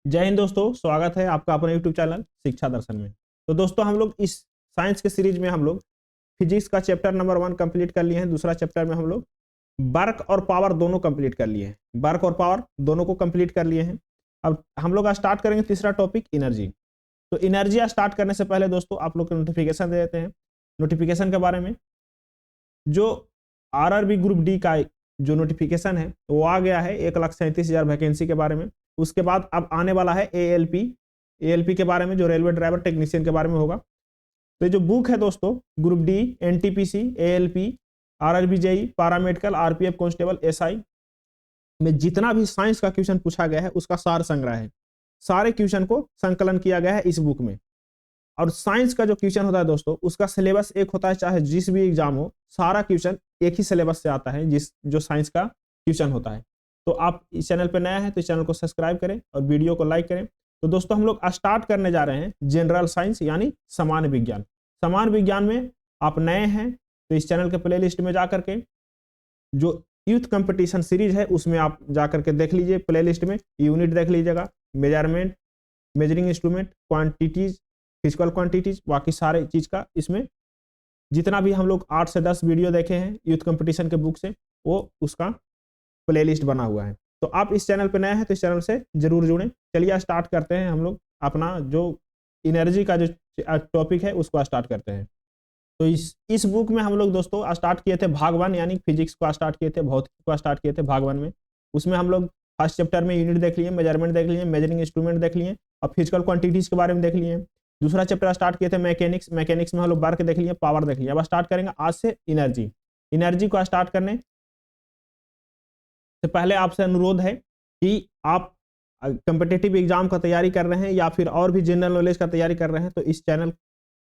जय हिंद दोस्तों, स्वागत है आपका अपने यूट्यूब चैनल शिक्षा दर्शन में। तो दोस्तों हम लोग इस साइंस के सीरीज में हम लोग फिजिक्स का चैप्टर नंबर 1 कंप्लीट कर लिए हैं। दूसरा चैप्टर में हम लोग वर्क और पावर दोनों कंप्लीट कर लिए हैं। वर्क और पावर दोनों को कंप्लीट कर लिए हैं। अब हम लोग स्टार्ट करेंगे तीसरा टॉपिक एनर्जी। तो एनर्जी स्टार्ट करने से पहले दोस्तों आप लोग को नोटिफिकेशन दे देते हैं। नोटिफिकेशन के बारे में जो आरआरबी ग्रुप डी का जो नोटिफिकेशन है वो आ गया है 1,37,000 वैकेंसी के बारे में। उसके बाद अब आने वाला है एएलपी के बारे में, जो रेलवे ड्राइवर टेक्नीशियन के बारे में होगा। तो ये जो बुक है दोस्तों, group D, NTPC, ALP, RRB JE, paramedical, RPF constable, SI में जितना भी साइंस का क्वेश्चन पूछा गया है उसका सार संग्रह है। सारे क्वेश्चन को संकलन किया गया है इस बुक में। और साइंस का जो क्वेश्चन होता है दोस्तों, उसका सिलेबस एक होता है, चाहे जिस भी एग्जाम हो, सारा क्वेश्चन एक ही सिलेबस से आता है, जो साइंस का क्वेश्चन होता है। तो आप इस चैनल पर नया है तो इस चैनल को सब्सक्राइब करें और वीडियो को लाइक करें। तो दोस्तों हम लोग स्टार्ट करने जा रहे हैं जनरल साइंस यानी सामान्य विज्ञान। सामान्य विज्ञान में आप नए हैं तो इस चैनल के प्लेलिस्ट में जाकर के जो यूथ कंपटीशन सीरीज है उसमें आप जाकर के देख लीजिए। प्लेलिस्ट में यूनिट देख लीजिएगा, measurement, measuring instrument, quantities, physical quantities, बाकी सारे चीज का इसमें जितना भी हम लोग 8 से 10 वीडियो देखे हैं यूथ कंपटीशन के बुक से, वो उसका प्लेलिस्ट बना हुआ है। तो आप इस चैनल पे नए हैं तो इस चैनल से जरूर जुड़ें। चलिए स्टार्ट करते हैं हम लोग अपना जो एनर्जी का जो टॉपिक है उसको स्टार्ट करते हैं। तो इस बुक में हम लोग दोस्तों स्टार्ट किए थे भाग 1 यानी फिजिक्स को स्टार्ट किए थे, भौतिकी को स्टार्ट किए थे भाग 1 में। उसमें हम लोग फर्स्ट चैप्टर में यूनिट देख लिए, मेजरमेंट देख लिए, मेजरिंग इंस्ट्रूमेंट देख लिए और फिजिकल क्वांटिटीज के बारे में देख लिए। दूसरा चैप्टर स्टार्ट किए थे मैकेनिक्स में हम लोग वर्क देख लिए, पावर देख लिए। अब स्टार्ट करेंगे आज से एनर्जी। एनर्जी को स्टार्ट करने से पहले आपसे अनुरोध है कि आप कॉम्पिटिटिव एग्जाम का तैयारी कर रहे हैं या फिर और भी जनरल नॉलेज का तैयारी कर रहे हैं तो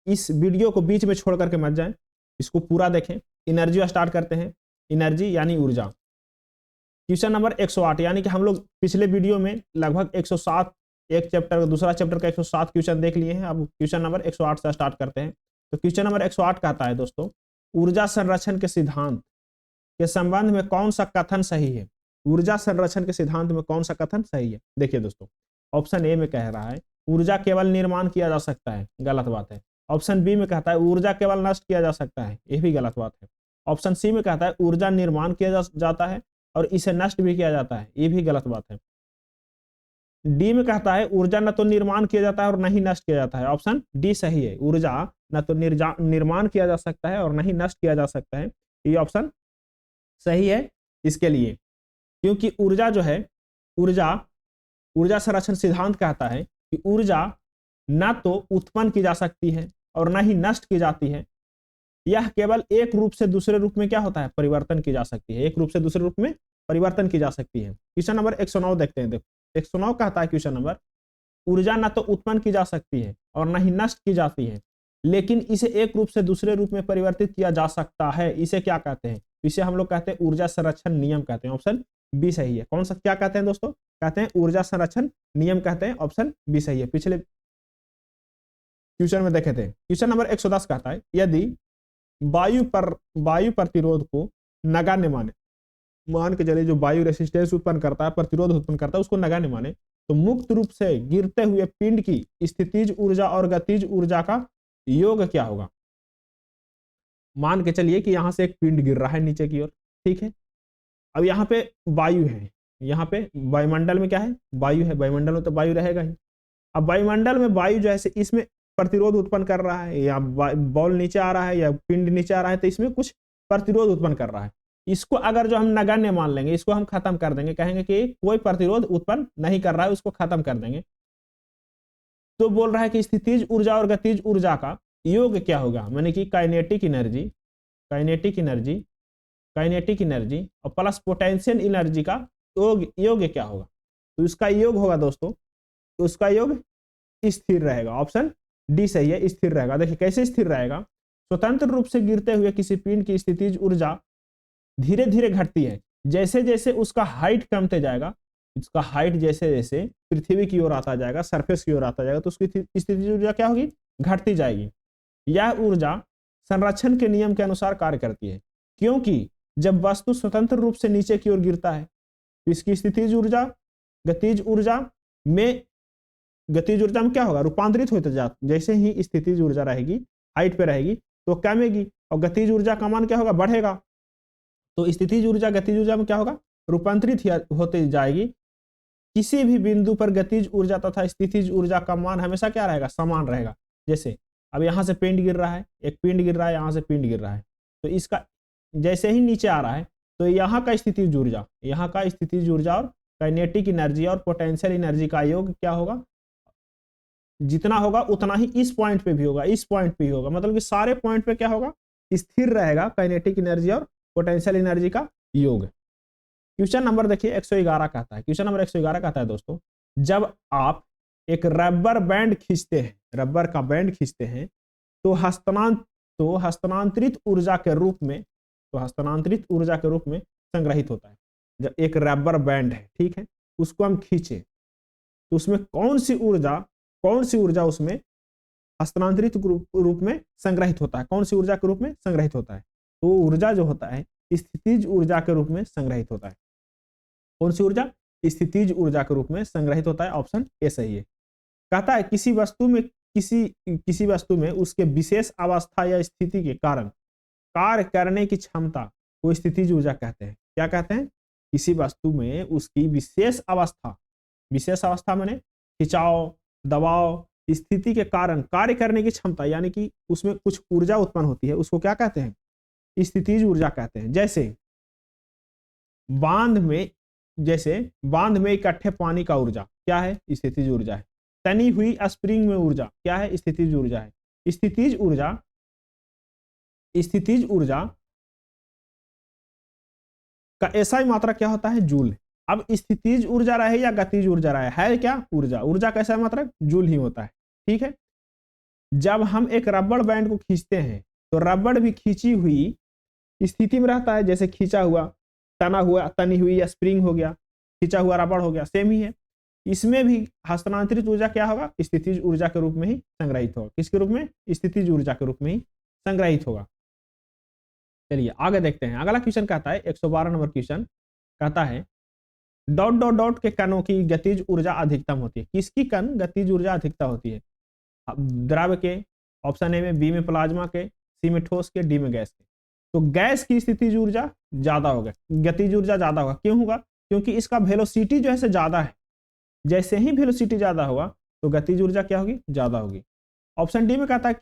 इस वीडियो को बीच में छोड़ करके मत जाएं, इसको पूरा देखें। एनर्जी स्टार्ट करते हैं। एनर्जी यानी ऊर्जा। क्वेश्चन नंबर 108 यानी कि हम लोग पिछले वीडियो में लगभग 107 एक चैप्टर दूसरा चैप्टर का 107 क्वेश्चन देख लिए हैं। अब क्वेश्चन नंबर 108 से स्टार्ट करते हैं। तो क्वेश्चन नंबर 108 कहता है दोस्तों, ऊर्जा संरक्षण के सिद्धांत के संबंध में कौन सा कथन सही है? ऊर्जा संरक्षण के सिद्धांत में कौन सा कथन सही है? देखिए दोस्तों, ऑप्शन ए में कह रहा है ऊर्जा केवल निर्माण किया जा सकता है, गलत बात है। ऑप्शन बी में कहता है ऊर्जा केवल नष्ट किया जा सकता है, यह भी गलत बात है। ऑप्शन सी में कहता है ऊर्जा निर्माण किया जाता है और इसे नष्ट भी किया जाता है, यह भी गलत बात है। डी में कहता है ऊर्जा न तो निर्माण किया जाता है और न ही नष्ट किया जाता है। ऑप्शन डी सही है, ऊर्जा न तो निर्माण किया जा सकता है और न ही नष्ट किया जा सकता है, ये ऑप्शन सही है इसके लिए। क्योंकि ऊर्जा जो है, ऊर्जा संरक्षण सिद्धांत कहता है कि ऊर्जा न तो उत्पन्न की जा सकती है और न ही नष्ट की जाती है, यह केवल एक रूप से दूसरे रूप में क्या होता है, परिवर्तन की जा सकती है। एक रूप से दूसरे रूप में परिवर्तन की जा सकती है। क्वेश्चन नंबर 109 देखते हैं। देखो 109 कहता है क्वेश्चन नंबर, ऊर्जा न तो उत्पन्न की जा सकती है और न ही नष्ट की जाती है, लेकिन इसे एक रूप से दूसरे रूप में परिवर्तित किया जा सकता है। इसे क्या कहते हैं? इसे हम लोग कहते हैं ऊर्जा संरक्षण नियम कहते हैं। ऑप्शन बी सही है। कौन सा क्या कहते हैं दोस्तों? कहते हैं ऊर्जा संरक्षण नियम कहते हैं। ऑप्शन बी सही है। पिछले क्वेश्चन में देखे थे। क्वेश्चन नंबर 110 कहता है यदि वायु प्रतिरोध को नगण्य मान के चलिए, जो वायु रेसिस्टेंस उत्पन्न करता है, प्रतिरोध उत्पन्न करता है, उसको नगण्य माने तो मुक्त रूप से गिरते हुए पिंड की स्थितिज ऊर्जा और गतिज ऊर्जा का योग क्या होगा? मान के चलिए कि यहां से एक पिंड गिर रहा है नीचे की ओर, ठीक है। अब यहाँ पे वायु है, यहाँ पे वायुमंडल में क्या है, वायु है। वायुमंडल में तो वायु रहेगा ही। अब वायुमंडल में वायु जैसे इसमें प्रतिरोध उत्पन्न कर रहा है, या बॉल नीचे आ रहा है या पिंड नीचे आ रहा है, तो इसमें कुछ प्रतिरोध उत्पन्न कर रहा है। इसको अगर जो हम नगण्य मान लेंगे, इसको हम खत्म कर देंगे, कहेंगे कि कोई प्रतिरोध उत्पन्न नहीं कर रहा है, उसको खत्म कर देंगे। तो बोल रहा है कि स्थितिज ऊर्जा और गतिज ऊर्जा का योग क्या होगा, माने कि काइनेटिक एनर्जी और प्लस पोटेंशियल एनर्जी का योग क्या होगा? तो इसका योग होगा दोस्तों, तो उसका योग स्थिर रहेगा। ऑप्शन डी सही है, स्थिर रहेगा। देखिए कैसे स्थिर रहेगा? स्वतंत्र रूप से गिरते हुए किसी पिंड की स्थितिज ऊर्जा धीरे धीरे घटती है। जैसे जैसे उसका हाइट कमते जाएगा, उसका हाइट जैसे जैसे पृथ्वी की ओर आता जाएगा, सरफेस की ओर आता जाएगा, तो उसकी स्थितिज ऊर्जा क्या होगी? घटती जाएगी। यह ऊर्जा संरक्षण के नियम के अनुसार कार्य करती है, क्योंकि जब वस्तु स्वतंत्र रूप से नीचे की ओर गिरता है तो इसकी स्थितिज ऊर्जा, गतिज ऊर्जा में गतिज ऊर्जा में क्या होगा, रूपांतरित होते जा, जैसे ही स्थितिज ऊर्जा रहेगी हाइट पे रहेगी तो कमेगी, और गतिज ऊर्जा का मान क्या होगा, बढ़ेगा। तो स्थितिज ऊर्जा गतिज ऊर्जा में क्या होगा, रूपांतरित होते जाएगी। किसी भी बिंदु पर गतिज ऊर्जा तथा स्थितिज ऊर्जा का मान हमेशा क्या रहेगा, समान रहेगा। जैसे अब यहाँ से पिंड गिर रहा है, एक पिंड गिर रहा है, यहाँ से पिंड गिर रहा है, तो इसका जैसे ही नीचे आ रहा है तो यहाँ का स्थितिज ऊर्जा, यहाँ का स्थितिज ऊर्जा और काइनेटिक एनर्जी और पोटेंशियल एनर्जी का योग क्या होगा, जितना होगा उतना ही इस पॉइंट पे भी होगा, इस पॉइंट पे भी होगा, मतलब कि सारे पॉइंट पे क्या होगा, स्थिर रहेगा काइनेटिक एनर्जी और पोटेंशियल एनर्जी का योग। क्वेश्चन नंबर देखिए 111 कहता है, क्वेश्चन नंबर 111 कहता है दोस्तों, जब आप एक रबर बैंड खींचते हैं, रबर का बैंड खींचते हैं तो हस्तांतरित ऊर्जा के रूप में, तो हस्तांतरित ऊर्जा के रूप में संग्रहित होता है। जब एक रबर बैंड है, ठीक है, उसको हम खींचे तो उसमें कौन सी ऊर्जा उसमें हस्तांतरित रूप में संग्रहित होता है, कौन सी ऊर्जा के रूप में संग्रहित होता है, तो ऊर्जा जो होता है स्थितिज ऊर्जा के रूप में संग्रहित होता है। कौन सी ऊर्जा, स्थितिज ऊर्जा के रूप में संग्रहित होता है, ऑप्शन ए सही है। कहता है किसी वस्तु में उसके विशेष अवस्था या स्थिति के कारण कार्य करने की क्षमता को स्थितिज ऊर्जा कहते हैं। क्या कहते हैं, किसी वस्तु में उसकी विशेष अवस्था माने खिंचाव, दबाव, स्थिति के कारण कार्य करने की क्षमता, यानी कि उसमें कुछ ऊर्जा उत्पन्न होती है, उसको क्या कहते हैं, स्थितिज ऊर्जा कहते हैं। जैसे बांध में इकट्ठे पानी का ऊर्जा क्या है, स्थितिज ऊर्जा है। तनी हुई स्प्रिंग में ऊर्जा क्या है, स्थितिज ऊर्जा है। स्थितिज ऊर्जा का एसआई मात्रा क्या होता है, जूल। अब स्थितिज ऊर्जा रहे या गतिज ऊर्जा रहे, है क्या, ऊर्जा का एसआई मात्रा जूल ही होता है, ठीक है। जब हम एक रबड़ बैंड को खींचते हैं तो रबड़ भी खींची हुई स्थिति में रहता है, जैसे खींचा हुआ, तनी हुई या स्प्रिंग हो गया, खींचा हुआ रबड़ हो गया, सेम ही है। इसमें भी हस्तांतरित ऊर्जा क्या होगा, स्थितिज ऊर्जा के रूप में ही संग्रहित होगा। किसके रूप में, स्थितिज ऊर्जा के रूप में ही संग्रहित होगा। चलिए आगे देखते हैं, अगला क्वेश्चन कहता है 112 नंबर क्वेश्चन कहता है डॉट डॉट डॉट के कणों की गतिज ऊर्जा अधिकतम होती है। किसकी कण गतिज ऊर्जा अधिकतम होती है, द्रव के, ऑप्शन ए में, बी में प्लाज्मा के, सी में ठोस के, डी में गैस के। तो गैस की स्थितिज ऊर्जा ज्यादा होगा, गतिज ऊर्जा ज्यादा होगा। क्यों होगा, क्योंकि इसका वेलोसिटी जो है ज्यादा है। जैसे ही वेलोसिटी ज्यादा होगा तो गतिज ऊर्जा क्या होगी, ज्यादा होगी। ऑप्शन डी में कहता है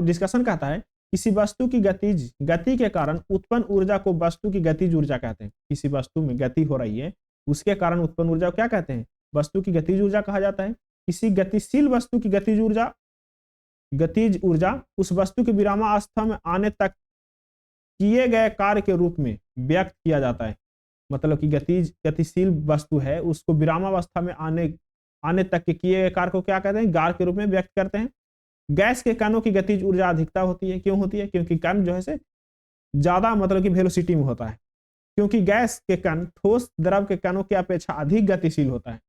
डिस्कशन कहता है किसी वस्तु की गति के कारण उत्पन्न ऊर्जा को वस्तु की गतिज ऊर्जा कहते हैं। किसी वस्तु में गति हो रही है उसके कारण उत्पन्न ऊर्जा को क्या कहते हैं, वस्तु की गतिज ऊर्जा कहा जाता है। किसी गतिशील वस्तु की गतिज ऊर्जा उस वस्तु के विरामावस्था में आने तक किए गए कार्य के रूप में व्यक्त किया जाता है। मतलब कि गतिशील वस्तु है, उसको विरामावस्था में आने तक के किए गए कार्य को क्या कहते हैं, कार्य के रूप में व्यक्त करते हैं। गैस के कणों की गतिज ऊर्जा अधिकता होती है। क्यों होती है, क्योंकि कण जो है से ज्यादा मतलब कि वेलोसिटी में होता है। क्योंकि गैस के कण ठोस द्रव के कणों की अपेक्षा अधिक गतिशील होता है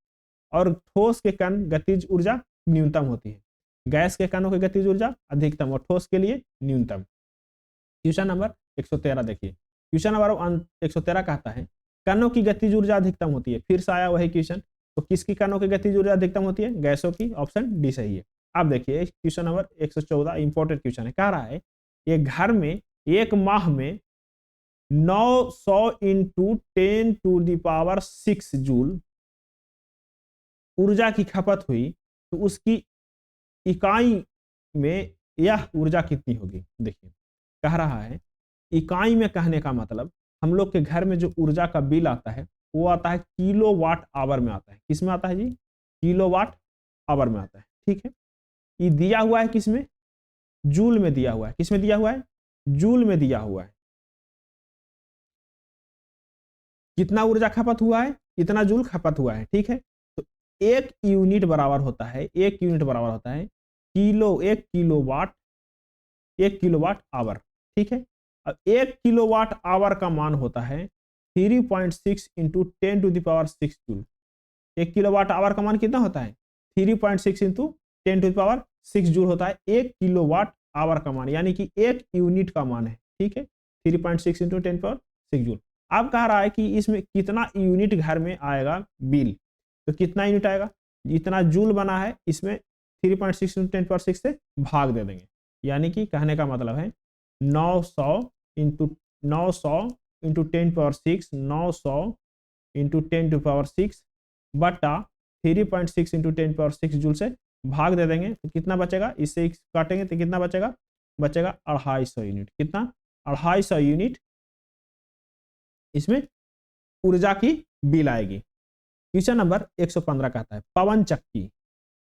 और ठोस के कण गतिज ऊर्जा न्यूनतम होती है। गैस के कणों की गतिज ऊर्जा अधिकतम और ठोस के लिए न्यूनतम। क्वेश्चन नंबर 113 देखिए, क्वेश्चन नंबर 113 कहता है कणों की गतिज ऊर्जा अधिकतम होती है। फिर से आया वही क्वेश्चन, तो किसकी कणों की गतिज ऊर्जा अधिकतम होती है, गैसों की। ऑप्शन डी सही है। अब देखिए क्वेश्चन नंबर 114 इंपॉर्टेंट क्वेश्चन है, कह रहा है एक घर में एक माह में 900 इंटू 10⁶ जूल ऊर्जा की खपत हुई, तो उसकी इकाई में यह ऊर्जा कितनी होगी। देखिए कह रहा है इकाई में, कहने का मतलब हम लोग के घर में जो ऊर्जा का बिल आता है वो आता है किलोवाट आवर में आता है। किस में आता है जी, किलोवाट आवर में आता है, ठीक है। ये दिया हुआ है किसमें, जूल में दिया हुआ है। किसमें दिया हुआ है, जूल में दिया हुआ है। कितना ऊर्जा खपत हुआ है, इतना जूल खपत हुआ है, ठीक है। तो एक यूनिट बराबर होता है एक किलोवाट आवर, ठीक है। अब 1 किलोवाट आवर का मान होता है 3.6 इंटू 10⁶ जूल। 1 किलोवाट आवर का मान कितना होता है, 3.6 इंटू 10⁶ जूल होता है 1 किलोवाट आवर का मान, यानी कि 1 यूनिट का मान है, ठीक है। 3.6 इंटू 10⁶ जूल। अब कह रहा है कि इसमें कितना यूनिट घर में आएगा बिल, तो कितना यूनिट आएगा, इतना जूल बना है इसमें 3.6 × 10⁶ से भाग दे देंगे। यानी कि कहने का मतलब है 900 × 10⁶, 900 × 10⁶ बटा 3.6 × 10⁶ जूल से भाग दे देंगे तो कितना बचेगा, इससे काटेंगे तो कितना बचेगा, बचेगा 250 यूनिट। कितना, 250 यूनिट इसमें ऊर्जा की बिल आएगी। क्वेश्चन नंबर 115 कहता है पवन चक्की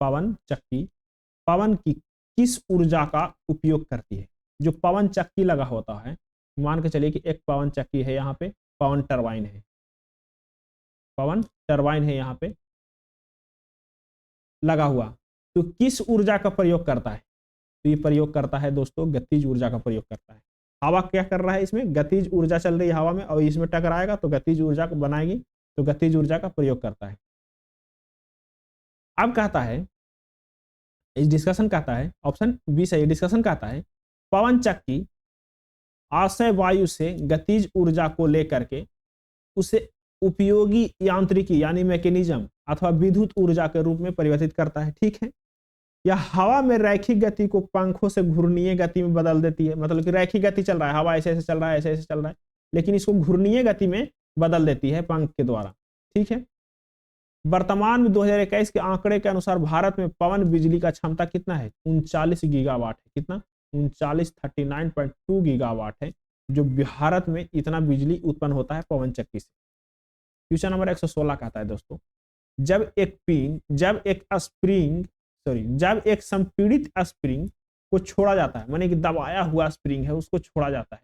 पवन की किस ऊर्जा का उपयोग करती है। जो पवन चक्की लगा होता है, मान के चलिए कि एक पवन चक्की है, यहाँ पे पवन टरबाइन है यहाँ पे लगा हुआ, तो किस ऊर्जा का प्रयोग करता है। तो ये प्रयोग करता है दोस्तों गतिज ऊर्जा का प्रयोग करता है। हवा क्या कर रहा है, इसमें गतिज ऊर्जा चल रही है हवा में और इसमें टकराएगा तो गतिज ऊर्जा को बनाएगी, तो गतिज ऊर्जा का प्रयोग करता है। अब कहता है इस डिस्कशन कहता है ऑप्शन बी सही, डिस्कशन कहता है पवन चक्की आशय वायु से गतिज ऊर्जा को लेकर के उसे उपयोगी यांत्रिकी यानी मैकेनिज्म अथवा विद्युत ऊर्जा के रूप में परिवर्तित करता है। ठीक है, या हवा में रैखिक गति को पंखों से घूर्णीय गति में बदल देती है। मतलब कि रैखिक गति चल रहा है, हवा ऐसे ऐसे चल रहा है, ऐसे ऐसे चल रहा है, लेकिन इसको घूर्णीय गति में बदल देती है पंख के द्वारा। ठीक है, वर्तमान में 2021 के आंकड़े के अनुसार भारत में पवन बिजली का क्षमता कितना है, 39 गीगावाट है। कितना, 39 गीगावाट है जो भारत में इतना बिजली उत्पन्न होता है पवन चक्की से। क्वेश्चन नंबर 116 कहता है दोस्तों जब एक संपीड़ित स्प्रिंग को छोड़ा जाता है, माने कि दबाया हुआ स्प्रिंग है उसको छोड़ा जाता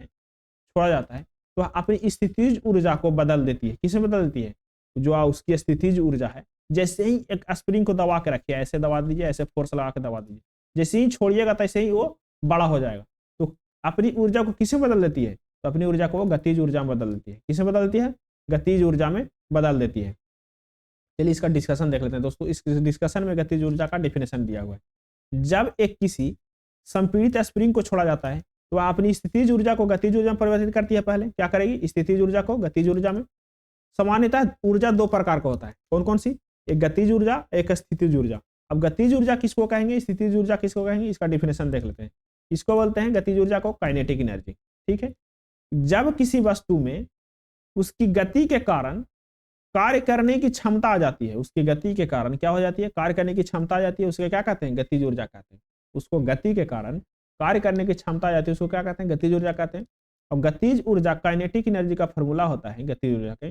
है तो अपनी स्थितिज ऊर्जा को बदल देती है। किसे बदल देती है, जो उसकी स्थितिज ऊर्जा है। जैसे ही एक स्प्रिंग को दबा के रखिए, ऐसे दबा दीजिए, ऐसे फोर्स लगा के दबा दीजिए, जैसे ही छोड़िएगा तैसे ही वो बड़ा हो जाएगा। तो अपनी ऊर्जा को किसे बदल देती है, तो अपनी ऊर्जा को गतिज ऊर्जा में बदल देती है। किसे बदल देती है, गतिज ऊर्जा में बदल देती है। चलिए इसका डिस्कशन देख लेते हैं दोस्तों। इस डिस्कशन में गतिज ऊर्जा का डेफिनेशन दिया हुआ है। जब एक किसी संपीड़ित स्प्रिंग को छोड़ा जाता है तो वह अपनी स्थितिज ऊर्जा को गतिज ऊर्जा में परिवर्तित करती है। पहले क्या करेगी, स्थितिज ऊर्जा को गतिज ऊर्जा में। सामान्यतः ऊर्जा दो प्रकार का होता है, कौन कौन सी, एक गतिज ऊर्जा, एक स्थितिज ऊर्जा। अब गतिज ऊर्जा किसको कहेंगे, स्थितिज ऊर्जा किसको कहेंगे, इसका डिफिनेशन देख लेते हैं। इसको बोलते हैं गतिज ऊर्जा को काइनेटिक एनर्जी। ठीक है, जब किसी वस्तु में उसकी गति के कारण कार्य करने की क्षमता आ जाती है, उसकी गति के कारण क्या हो जाती है, कार्य करने की क्षमता आ जाती है, उसके क्या कहते हैं, गतिज ऊर्जा कहते हैं। उसको गति के कारण कार्य करने की क्षमता आ जाती है, उसको क्या कहते हैं, गतिज ऊर्जा कहते हैं। और गतिज ऊर्जा काइनेटिक एनर्जी का फॉर्मूला होता है गतिज ऊर्जा के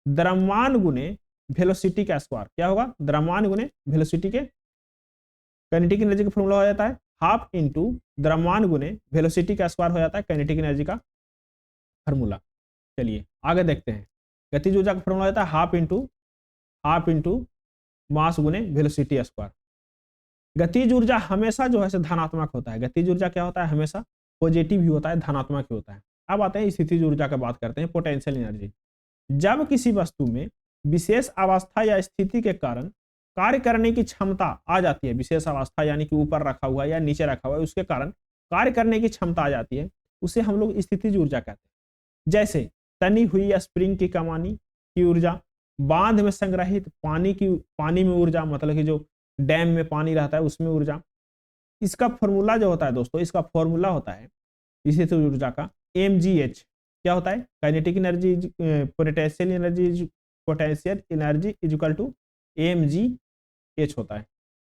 द्रव्यमान गुने वेलोसिटी का स्क्वायर। क्या होगा, द्रव्यमान गुने वेलोसिटी के, काइनेटिक एनर्जी का फॉर्मूला हो जाता है हाफ इंटू द्रव्यमान गुने वेलोसिटी का स्क्वायर हो जाता है काइनेटिक एनर्जी का फॉर्मूला। चलिए आगे देखते हैं। गतिज ऊर्जा का फॉर्मूला होता है हाफ इंटू मास गुने वेलोसिटी स्क्वायर। गतिज ऊर्जा हमेशा जो है धनात्मक होता है। गतिज ऊर्जा क्या होता है, हमेशा पॉजिटिव ही होता है, धनात्मक ही होता है। अब आते हैं स्थितिज ऊर्जा की बात करते हैं, पोटेंशियल एनर्जी। जब किसी वस्तु में विशेष अवस्था या स्थिति के कारण कार्य करने की क्षमता आ जाती है, विशेष अवस्था यानी कि ऊपर रखा हुआ या नीचे रखा हुआ है, उसके कारण कार्य करने की क्षमता आ जाती है, उसे हम लोग स्थितिज ऊर्जा कहते हैं। जैसे तनी हुई स्प्रिंग की कमानी की ऊर्जा, बांध में संग्रहित पानी में ऊर्जा, मतलब कि जो डैम में पानी रहता है उसमें ऊर्जा। इसका फॉर्मूला जो होता है दोस्तों, इसका फॉर्मूला होता है स्थितिज ऊर्जा का mgh। क्या होता है, kinetic energy potential energy is equal to mgh होता है।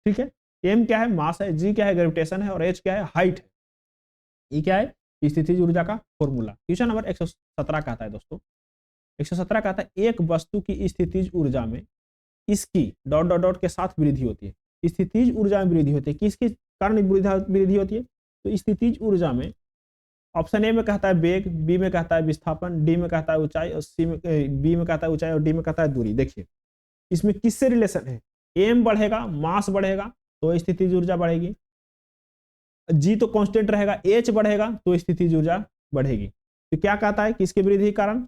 ठीक है, m क्या है, मास है, g क्या है, ग्रेविटेशन है, और h क्या है, हाइट है। ये क्या है, स्थितिज ऊर्जा का फॉर्मूला। क्वेश्चन नंबर 117 कहता है दोस्तों, 117 कहता है एक वस्तु की स्थितिज ऊर्जा में इसकी ... के साथ वृद्धि होती है। स्थितिज ऊर्जा में वृद्धि होती है, किसके कारण वृद्धि होती है, तो स्थितिज ऊर्जा में ऑप्शन ए में कहता है वेग, बी में कहता है विस्थापन, डी में कहता है ऊंचाई, और बी में कहता है ऊंचाई और डी में कहता है दूरी। देखिए इसमें किससे रिलेशन है, एम बढ़ेगा, मास बढ़ेगा तो स्थितिज ऊर्जा बढ़ेगी, जी तो कांस्टेंट रहेगा, एच बढ़ेगा तो स्थितिज ऊर्जा बढ़ेगी। तो क्या कहता है किसके वृद्धि के कारण,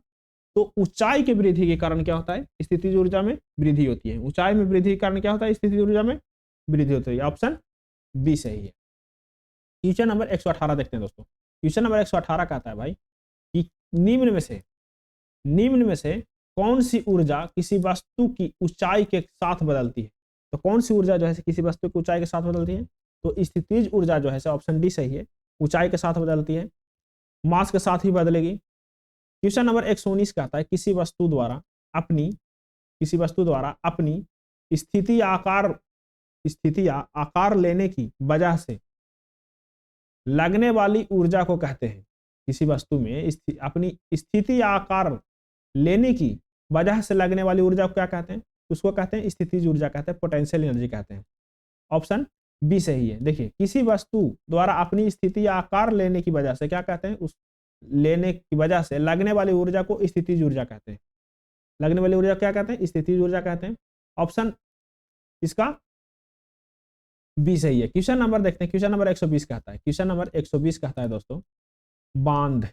तो ऊंचाई के वृद्धि के कारण क्या होता है, स्थितिज ऊर्जा में वृद्धि होती है। ऊंचाई में वृद्धि के कारण क्या होता है, स्थितिज ऊर्जा में वृद्धि होती है। ऑप्शन बी सही है। क्वेश्चन नंबर 118 देखते हैं दोस्तों। क्वेश्चन नंबर 118 कहता है भाई कि निम्न में से कौन सी ऊर्जा किसी वस्तु की ऊंचाई के साथ बदलती है। तो कौन सी ऊर्जा जो है किसी वस्तु की ऊंचाई के साथ बदलती है? तो स्थितिज ऊर्जा जो है ऑप्शन डी सही है, ऊंचाई के साथ बदलती है, मास के साथ ही बदलेगी। क्वेश्चन नंबर 119 कहता है किसी वस्तु द्वारा अपनी स्थिति या आकार लेने की वजह से लगने वाली ऊर्जा को कहते हैं। किसी वस्तु में अपनी स्थिति या आकार लेने की वजह से लगने वाली ऊर्जा को क्या कहते हैं? उसको कहते हैं स्थितिज ऊर्जा कहते हैं, पोटेंशियल एनर्जी कहते हैं। ऑप्शन बी सही है। देखिए किसी वस्तु द्वारा अपनी स्थिति या आकार लेने की वजह से क्या कहते हैं? उस लेने की वजह से लगने वाली ऊर्जा को स्थितिज ऊर्जा कहते हैं। लगने वाली ऊर्जा क्या कहते हैं? स्थितिज ऊर्जा कहते हैं। ऑप्शन इसका बी सही है। क्वेश्चन नंबर देखते हैं, क्वेश्चन नंबर 120 कहता है, क्वेश्चन नंबर 120 कहता है दोस्तों, बांध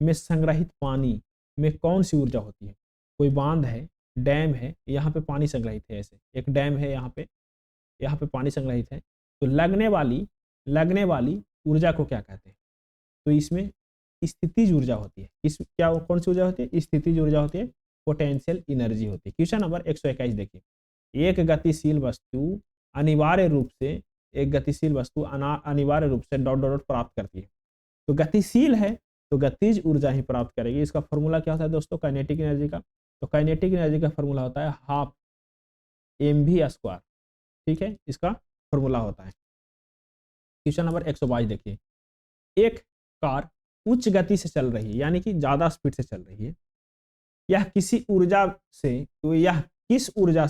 में संग्रहित पानी में कौन सी ऊर्जा होती है? कोई बांध है, डैम है, यहाँ पे पानी संग्रहित है, ऐसे एक डैम है, यहाँ पे पानी संग्रहित है, तो लगने वाली ऊर्जा को क्या कहते हैं? तो इसमें स्थितिज ऊर्जा होती है। कौन सी ऊर्जा होती है? स्थितिज ऊर्जा होती है, पोटेंशियल एनर्जी होती है। क्वेश्चन नंबर 121 देखिए, एक गतिशील वस्तु अनिवार्य रूप से डॉट डॉट प्राप्त करती है। तो गतिशील है तो गतिज ऊर्जा ही प्राप्त करेगी। इसका फॉर्मूला क्या होता है दोस्तों? काइनेटिक एनर्जी का। तो काइनेटिक एनर्जी का फॉर्मूला होता है हाफ mv²। ठीक है, इसका फॉर्मूला होता है। क्वेश्चन नंबर 122 देखिए, एक कार उच्च गति से चल रही है, यानी कि ज्यादा स्पीड से चल रही है, यह किस ऊर्जा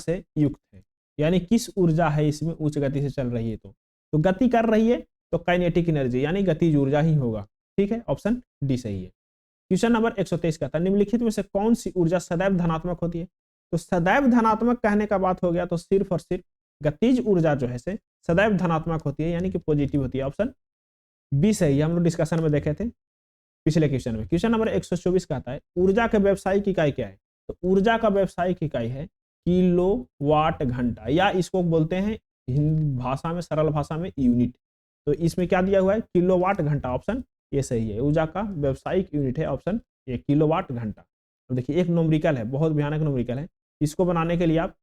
से युक्त है? यानी किस ऊर्जा है इसमें उच्च गति से चल रही है? तो गति कर रही है तो काइनेटिक एनर्जी यानी गतिज ऊर्जा ही होगा। ठीक है, ऑप्शन डी सही है। क्वेश्चन नंबर 123 कहता है, निम्नलिखित में से कौन सी ऊर्जा सदैव धनात्मक होती है? तो सदैव धनात्मक कहने का बात हो गया तो सिर्फ और सिर्फ गतिज ऊर्जा जो है सदैव धनात्मक होती है, यानी कि पॉजिटिव होती है। ऑप्शन बी सही है, हम लोग डिस्कशन में देखे थे पिछले क्वेश्चन में। क्वेश्चन नंबर 124 कहता है, ऊर्जा का व्यावसायिक इकाई क्या है? तो ऊर्जा का व्यावसायिक इकाई है किलोवाट घंटा, या इसको बोलते हैं हिंदी भाषा में, सरल भाषा में यूनिट। तो इसमें क्या दिया हुआ है? किलोवाट घंटा। ऑप्शन ये सही है, ऊर्जा का व्यावसायिक यूनिट है ऑप्शन ये, किलोवाट घंटा। तो देखिए एक न्यूमेरिकल है, बहुत भयानक न्यूमेरिकल है। इसको बनाने के लिए आप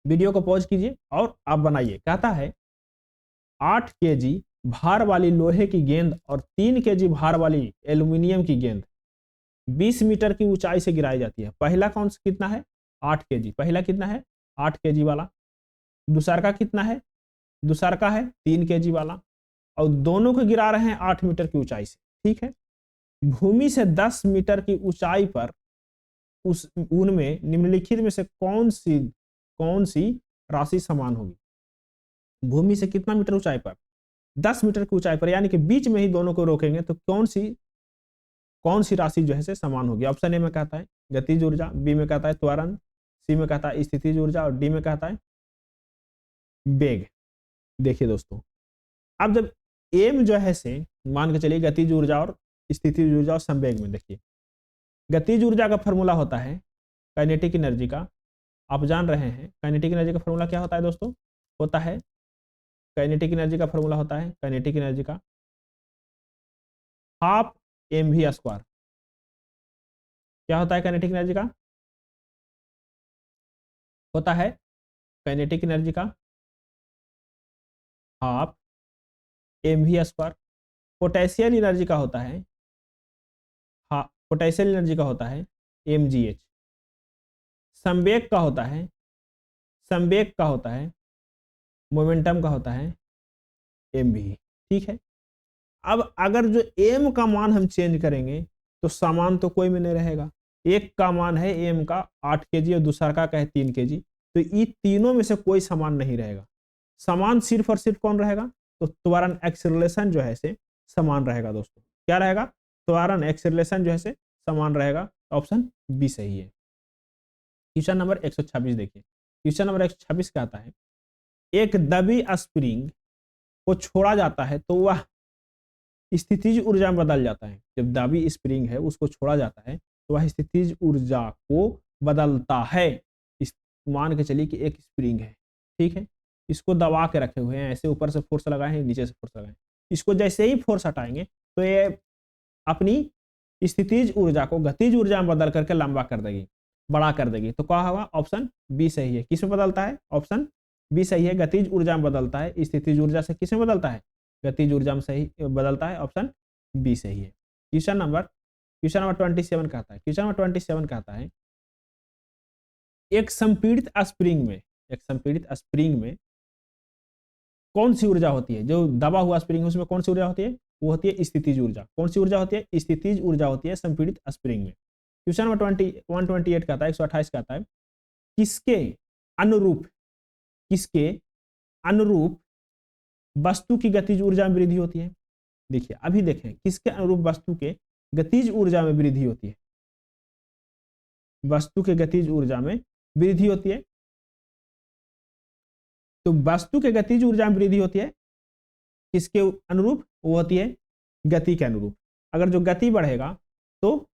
वीडियो को पॉज कीजिए और आप बनाइए। कहता है 8 kg भार वाली लोहे की गेंद और 3 kg भार वाली एल्यूमिनियम की गेंद 20 मीटर की ऊंचाई से गिराई जाती है। पहला कौन सा कितना है? 8 kg। पहला कितना है? 8 kg वाला। दूसरा का कितना है? दूसरा का है 3 kg वाला, और दोनों को गिरा रहे हैं 8 मीटर की ऊंचाई से। ठीक है, भूमि से 10 मीटर की ऊंचाई पर उनमें निम्नलिखित में से कौन सी राशि समान होगी? भूमि से कितना मीटर ऊंचाई पर? 10 मीटर की ऊंचाई पर, यानी कि बीच में ही दोनों को रोकेंगे तो कौन सी राशि जो है समान होगी? ऑप्शन ए में कहता है गतिज ऊर्जा, बी में कहता है त्वरण, सी में कहता है स्थितिज ऊर्जा, और डी में कहता है वेग। देखिए दोस्तों, अब जब एम जो है मान के चलिए गतिज ऊर्जा और स्थितिज ऊर्जा और संवेग में, देखिए गतिज ऊर्जा का फॉर्मूला होता है काइनेटिक एनर्जी का। आप जान रहे हैं काइनेटिक एनर्जी का फॉर्मूला क्या होता है दोस्तों? होता है काइनेटिक एनर्जी का फॉर्मूला होता है काइनेटिक एनर्जी का हाफ mv²। क्या होता है काइनेटिक एनर्जी का? होता है काइनेटिक एनर्जी का हाफ mv²। पोटेंशियल एनर्जी का होता है पोटेंशियल एनर्जी का होता है mgh। संवेग का होता है मोमेंटम का होता है mv। ठीक है, अब अगर जो m का मान हम चेंज करेंगे तो समान तो कोई में नहीं रहेगा। एक का मान है m का 8 kg और दूसरा का है 3 kg, तो ये तीनों में से कोई समान नहीं रहेगा। समान सिर्फ और सिर्फ कौन रहेगा? तो त्वरण एक्सीलरेशन जो है समान रहेगा दोस्तों। क्या रहेगा? त्वरण एक्सीलरेशन जो है समान रहेगा। ऑप्शन बी सही है। क्वेश्चन नंबर 126 देखिए, क्वेश्चन नंबर 126 का आता है, एक दबी स्प्रिंग को छोड़ा जाता है तो वह स्थितिज ऊर्जा में बदल जाता है। जब दबी स्प्रिंग है उसको छोड़ा जाता है तो वह स्थितिज ऊर्जा को बदलता है। मान के चलिए कि एक स्प्रिंग है, ठीक है, इसको दबा के रखे हुए हैं, ऐसे ऊपर से फोर्स लगाए हैं, नीचे से फोर्स लगाए हैं। इसको जैसे ही फोर्स हटाएंगे तो ये अपनी स्थितिज ऊर्जा को गतिज ऊर्जा में बदल करके लंबा कर देगी। बड़ा कर देगी। तो क्या होगा, ऑप्शन बी सही है। किस में बदलता है, ऑप्शन बी सही है, गतिज ऊर्जा में बदलता है, स्थितिज ऊर्जा से किस में बदलता है, गतिज ऊर्जा में सही बदलता है, ऑप्शन बी सही है। क्वेश्चन नंबर 27 कहता है, क्वेश्चन नंबर 27 कहता है एक संपीड़ित स्प्रिंग में कौन सी ऊर्जा होती है, जो दबा हुआ स्प्रिंग है उसमें कौन सी ऊर्जा होती है, वो होती है स्थितिज ऊर्जा। कौन सी ऊर्जा होती है, स्थितिज ऊर्जा होती है संपीड़ित स्प्रिंग में। क्वेश्चन नंबर 128 कहता है, 128 कहता है किसके अनुरूप वस्तु की गतिज ऊर्जा में वृद्धि होती है। देखिए अभी देखें, किसके अनुरूप वस्तु के गतिज ऊर्जा में वृद्धि होती है, वस्तु के गतिज ऊर्जा में वृद्धि होती है। तो वस्तु के गतिज ऊर्जा में वृद्धि होती है किसके अनुरूप, वो होती है गति के अनुरूप। अगर जो गति बढ़ेगा तो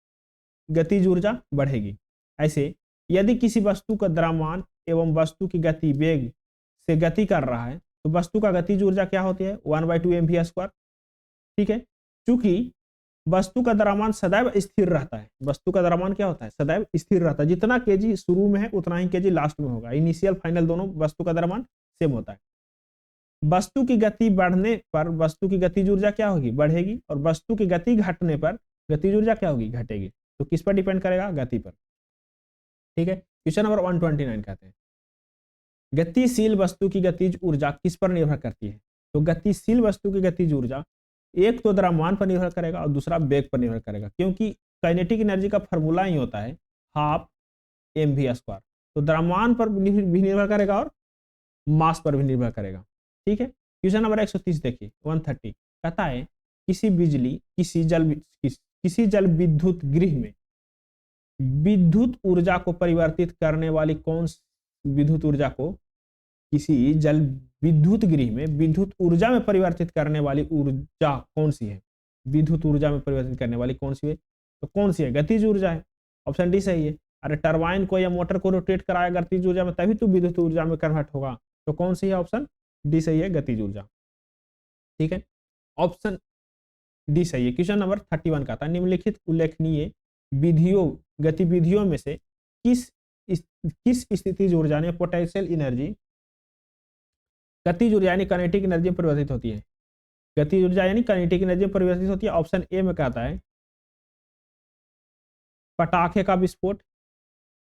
गतिज ऊर्जा बढ़ेगी। ऐसे यदि किसी वस्तु का द्रव्यमान एवं वस्तु की गति वेग से गति कर रहा है तो वस्तु का गतिज ऊर्जा क्या होती है, 1/2 mv²। ठीक है, चूंकि वस्तु का द्रव्यमान सदैव स्थिर रहता है, वस्तु का द्रव्यमान क्या होता है, सदैव स्थिर रहता है। जितना केजी शुरू में है उतना ही केजी लास्ट में होगा, इनिशियल फाइनल दोनों वस्तु का द्रव्यमान सेम होता है। वस्तु की गति बढ़ने पर वस्तु की गतिज ऊर्जा क्या होगी, बढ़ेगी, और वस्तु की गति घटने पर गतिज ऊर्जा क्या होगी, घटेगी। तो किस पर डिपेंड करेगा, गति पर। ठीक है, क्वेश्चन नंबर 129 कहते हैं गतिशील वस्तु की गतिज ऊर्जा किस पर निर्भर करती है। तो गतिशील वस्तु की गतिज ऊर्जा एक तो द्रव्यमान पर निर्भर करेगा और दूसरा वेग पर निर्भर करेगा, क्योंकि काइनेटिक एनर्जी का फॉर्मूला ही होता है 12 mv²। तो द्रव्यमान पर भी निर्भर करेगा और मास पर भी निर्भर करेगा। ठीक है, क्वेश्चन नंबर 130 देखिए, 130 कहता है किसी जल विद्युत गृह में विद्युत ऊर्जा को परिवर्तित करने वाली कौन विद्युत ऊर्जा को, किसी जल विद्युत गृह में विद्युत ऊर्जा में परिवर्तित करने वाली ऊर्जा कौन सी है, विद्युत ऊर्जा में परिवर्तित करने वाली कौन सी है, तो कौन सी है, गतिज ऊर्जा है, ऑप्शन डी सही है। अरे टरबाइन को या मोटर को रोटेट कराया गतिज ऊर्जा में तभी तो विद्युत ऊर्जा में कन्वर्ट होगा, तो कौन सी है, ऑप्शन डी सही है, गतिज ऊर्जा। ठीक है, ऑप्शन डी सही है। क्वेश्चन नंबर 31 का था निम्नलिखित उल्लेखनीय गतिविधियों में से किस स्थितिज ऊर्जा ने पोटेंशियल एनर्जी, गतिज ऊर्जा यानी काइनेटिक एनर्जी में परिवर्तित होती है, गतिज ऊर्जा यानी काइनेटिक एनर्जी में परिवर्तित होती है। ऑप्शन ए में कहता है पटाखे का विस्फोट,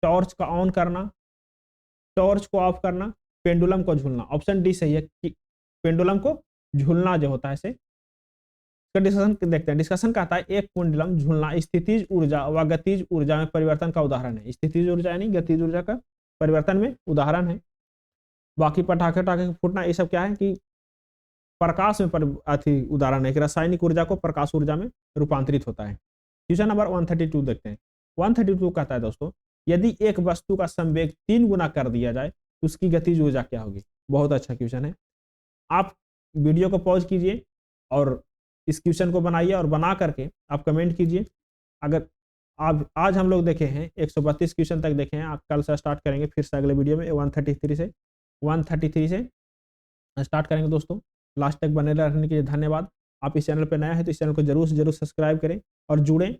टॉर्च का ऑन करना, टॉर्च को ऑफ करना, पेंडुलम को झूलना। ऑप्शन डी सही है कि पेंडुलम को झूलना जो होता है इसे डिस्कशन देखते हैं। डिस्कशन कहता है एक पेंडुलम झूलना स्थितिज ऊर्जा व गतिज ऊर्जा में परिवर्तन का उदाहरण है। स्थितिज ऊर्जा यानी गतिज ऊर्जा का परिवर्तन में उदाहरण है। बाकी पटाखे फूटना ये सब क्या है कि प्रकाश में उदाहरण है कि रासायनिक ऊर्जा को प्रकाश ऊर्जा में रूपांतरित होता है। क्वेश्चन नंबर 132 देखते हैं। 132 कहता है दोस्तों यदि एक वस्तु का संवेग 3 गुना कर दिया जाए तो उसकी गतिज ऊर्जा क्या होगी। बहुत अच्छा क्वेश्चन है। आप वीडियो को पॉज कीजिए और इस क्वेश्चन को बनाइए और बना करके आप कमेंट कीजिए। अगर आप आज हम लोग देखे हैं 132 क्वेश्चन तक देखे हैं, आप कल से स्टार्ट करेंगे फिर से अगले वीडियो में 133 से स्टार्ट करेंगे। दोस्तों लास्ट तक बने रहने के लिए धन्यवाद। आप इस चैनल पर नया है तो इस चैनल को जरूर सब्सक्राइब करें और जुड़ें